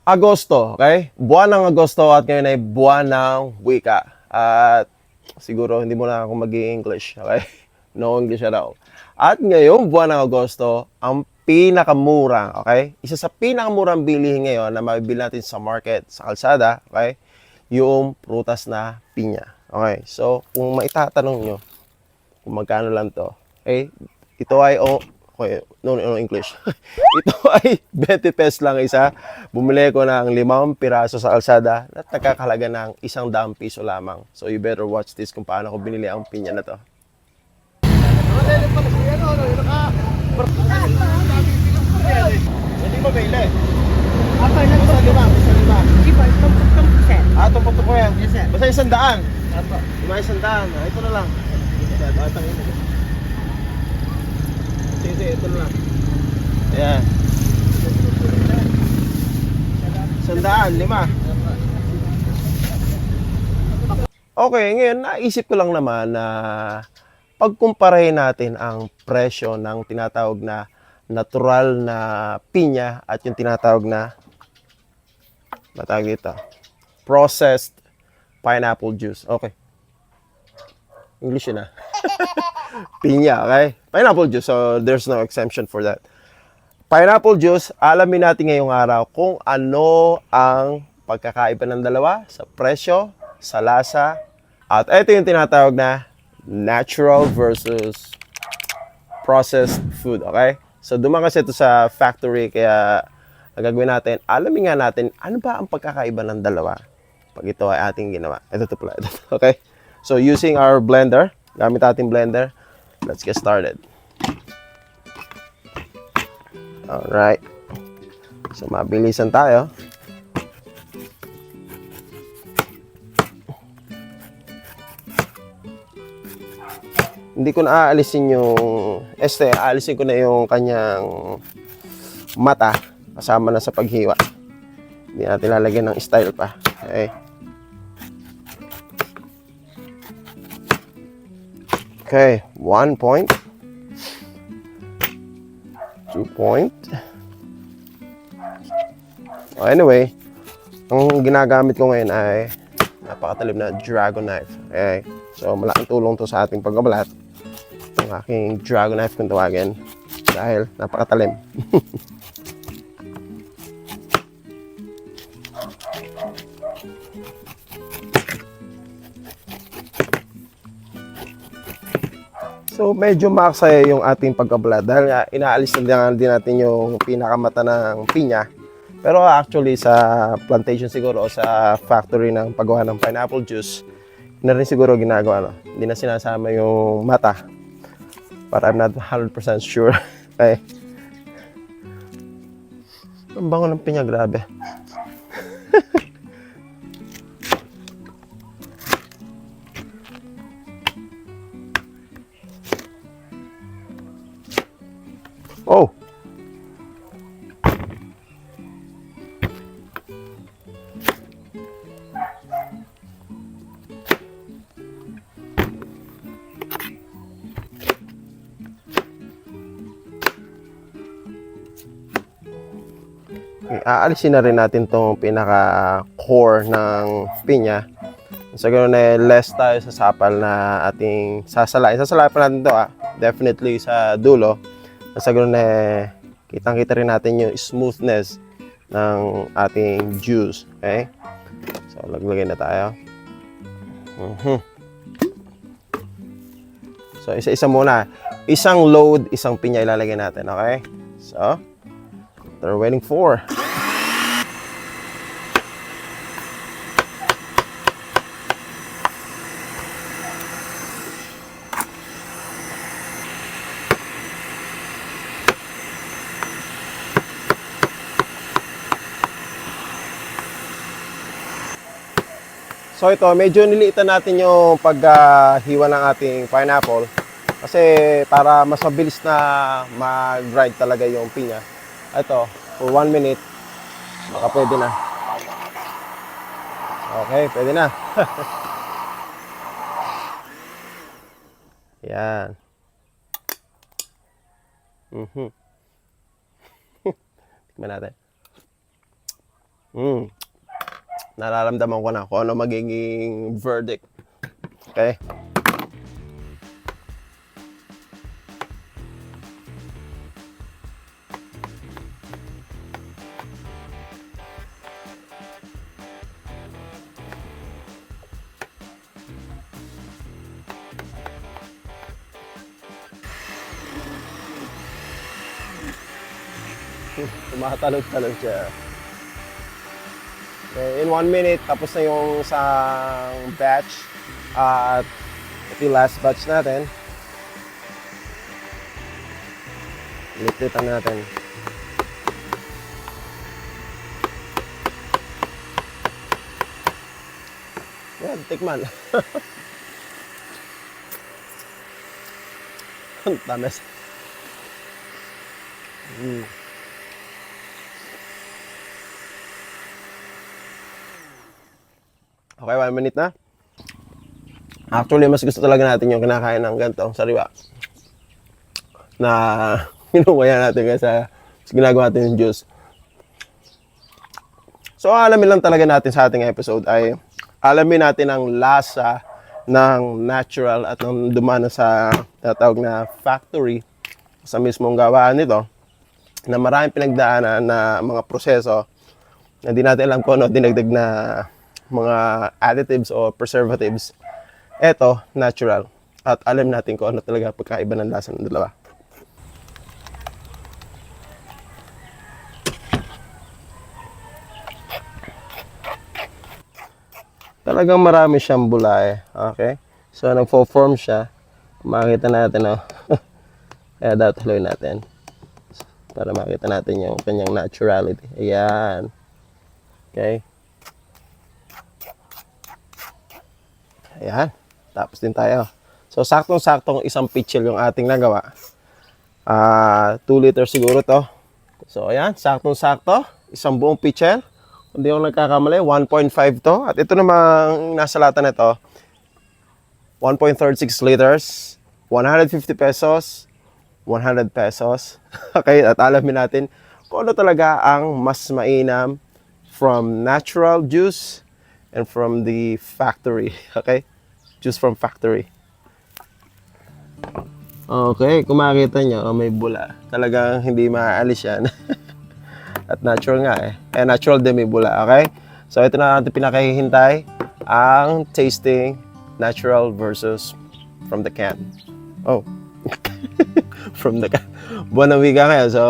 Agosto, okay? Buwan ng Agosto at ngayon ay buwan ng wika. At siguro hindi mo na ako mag-i-English, okay? No English at all. At ngayong buwan ng Agosto, ang pinakamura, okay? Isa sa pinakamurang bilihin ngayon na mabibili natin sa market, sa kalsada, okay? Yung prutas na pinya. Okay? So, kung maitatanong nyo, kung magkano lang to, okay? Ito ay, okay, no English. Ito ay 20 pesos lang isa. Bumili ko ng 5 piraso sa kalsada at nakakahalaga ng 100 piso lamang. So you better watch this kung paano ko binili ang pinya na to. Hindi mo bili. Apa na Basta to? lima, basta lima. Di ba? Tumpok sir. Tumpok ko yan. Yes, sir. Basta 100. Apa? Lima 100. Ito na lang. Batang ito. Sige, ito na lang. Ayan. 100, 5. Okay, ngayon naisip ko lang naman na pagkumparahin natin ang presyo ng tinatawag na natural na pinya at yung tinatawag na dito, processed pineapple juice. Okay. English yun pinya, okay? Pineapple juice, so there's no exemption for that. Pineapple juice, alamin natin ngayong araw kung ano ang pagkakaiba ng dalawa sa presyo, sa lasa, at ito yung tinatawag na natural versus processed food, okay? So dumaan kasi ito sa factory, kaya ang gagawin natin, alamin nga natin ano ba ang pagkakaiba ng dalawa pag ito ay ating ginawa. Ito pala, okay? So using our blender, gamit ating blender, let's get started. Alright. So, mabilisan tayo. Hindi ko na aalisin yung aalisin ko na yung kanyang mata kasama na sa paghiwa. Hindi natin lalagyan ng style pa. Okay. Okay, 1 point. 2 point. Anyway, ang ginagamit ko ngayon ay napakatalim na dragon knife. Okay. So, malaking tulong to sa ating pagbabalat. Ang aking dragon knife kung tawagin dahil napakatalim. So, medyo maksaya yung ating pagkabalat dahil nga inaalis na din natin yung pinakamata ng pinya. Pero actually sa plantation siguro o sa factory ng paggawa ng pineapple juice, na rin siguro ginagawa. No? Hindi na sinasama yung mata. But I'm not 100% sure. Okay. Ang bango ng pinya, grabe. Oh! Aalisin na rin natin tong pinaka-core ng pinya. Sa ganoon na less tayo sa sapal na ating sasalain. Sasalain pa natin to definitely sa dulo. Sa ganoon na kitang-kita rin natin yung smoothness ng ating juice. Okay? So, laglagay na tayo. So, isa-isa muna. Isang load, isang pinya ilalagay natin. Okay? So, they're waiting for. So ito, medyo niliitan natin yung paghiwa ng ating pineapple kasi para mas mabilis na mag-grind talaga yung pinya. Ito, for 1 minute, baka pwede na. Okay, pwede na. Yan. Tikman natin. Nararamdaman ko na kung ano magiging verdict. Okay? Tumatalon-talon siya. Okay, in 1 minute, tapos na yung isang batch. At ito yung last batch natin. Lipitan natin. Yan, tikman. Ang tamis. Okay, 1 minute na. Actually, mas gusto talaga natin yung kinakain ng ganitong sariwa na minumaya natin kaysa ginagawa natin yung juice. So, alamin lang talaga natin sa ating episode ay alamin natin ang lasa ng natural at ng dumana sa tatawag na factory sa mismong gawaan nito na maraming pinagdaanan na mga proseso na di natin alam kung ano dinagdag na mga additives o preservatives. Ito, natural. At alam natin kung ano talaga pagkaiba ng lasa ng dalawa. Talagang marami siyang bula eh. Okay? So, nagfo-form siya. Makita natin, oh. Kaya dapat haluin natin. Para makita natin yung kanyang naturality. Ayan. Okay? Ayan. Tapos din tayo. So, saktong-saktong isang pitchel yung ating nagawa. 2 liters siguro to. So, ayan. Saktong-sakto. Isang buong pitchel. Kung di ako nagkakamali, 1.5 to. At ito namang nasa lata na ito, 1.36 liters, 150 pesos, 100 pesos. Okay, at alamin natin kung ano talaga ang mas mainam from natural juice and from the factory. Okay? Juice from factory. Okay, kung makikita nyo, may bula. Talagang hindi maaalis yan. At natural nga eh. Kaya natural din may bula, okay? So ito na natin pinakahihintay, ang tasting natural versus from the can. Oh. From the can. Buwan ng wika ngayon. So,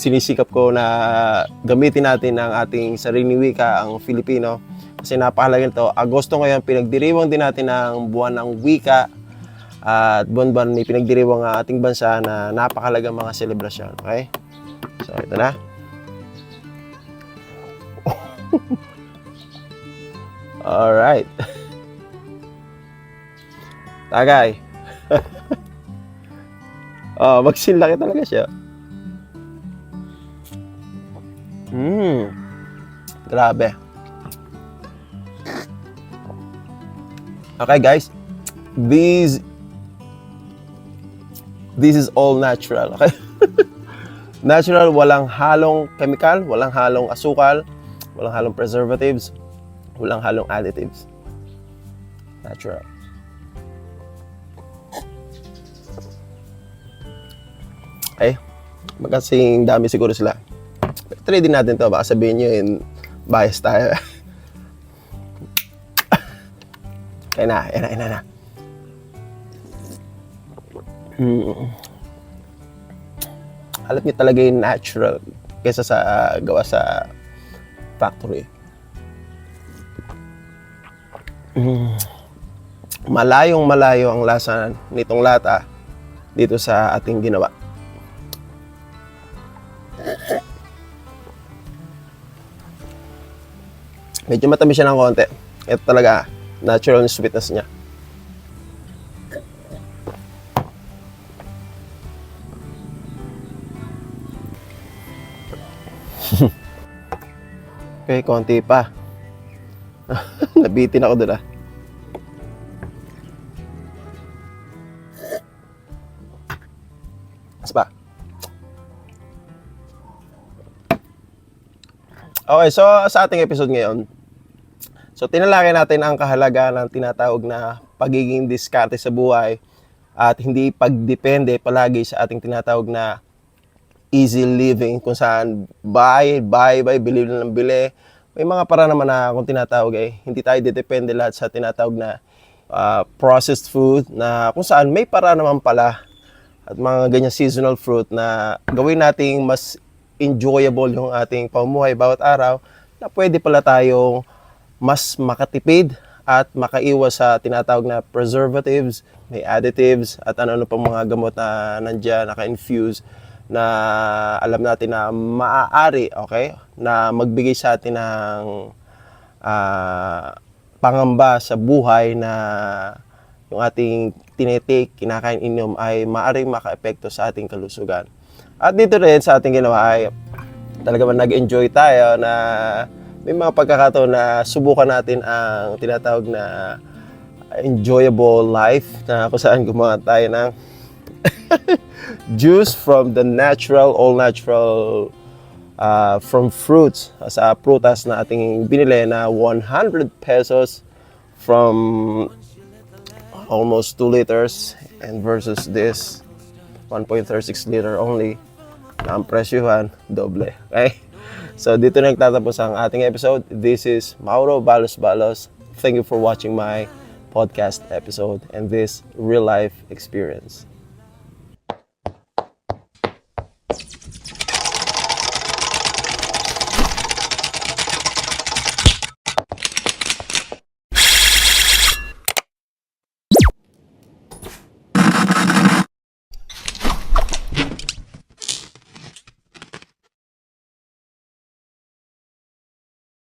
sinisikap ko na gamitin natin ang ating sariling wika, ang Filipino. Kasi napakalaga nito. Agosto ngayon, pinagdiriwang din natin ang buwan ng wika. At buwan-buwan may pinagdiriwang ang ating bansa na napakalagang mga selebrasyon. Okay? So, ito na. Alright. Tagay. Magsinlaki talaga siya. Grabe. Okay guys. This is all natural. Okay? Natural, walang halong chemical, walang halong asukal, walang halong preservatives, walang halong additives. Natural. Okay, magkasing dami siguro sila. Try din natin to, baka sabihin nyo yun, bias tayo. Okay na, yan na. Alam niyo talaga yung natural kaysa sa gawa sa factory. Malayong malayo ang lasa nitong lata dito sa ating ginawa. Medyo matamis siya ng konti. Ito talaga, natural sweetness niya. Okay, konti pa. Nabitin ako doon ah. Mas pa. Okay, so sa ating episode ngayon, so tinalakay natin ang kahalagahan ng tinatawag na pagiging diskarte sa buhay at hindi pagdepende palagi sa ating tinatawag na easy living, kung saan buy, bili lang ng bili. May mga para naman na kung tinatawag hindi tayo depende lahat sa tinatawag na processed food, na kung saan may para naman pala at mga ganyan seasonal fruit na gawin nating mas enjoyable yung ating pamumuhay bawat araw, na pwede pala tayong mas makatipid at makaiwas sa tinatawag na preservatives, may additives at ano-ano pang mga gamot na nandiyan, naka-infuse, na alam natin na maaari, okay, na magbigay sa atin ng pangamba sa buhay, na yung ating tinitake, kinakain, inom ay maaaring maka-epekto sa ating kalusugan. At dito rin sa ating ginawa ay talaga man nag-enjoy tayo, na may mga pagkakataon na subukan natin ang tinatawag na enjoyable life, na kung saan gumawa tayo ng juice from the natural, all natural, from fruits, sa prutas na ating binili na 100 pesos from almost 2 liters, and versus this 1.36 liter only, na ang presyuhan doble. Okay? So dito na nagtatapos ang ating episode. This is Mauro Balos. Thank you for watching my podcast episode and this real life experience.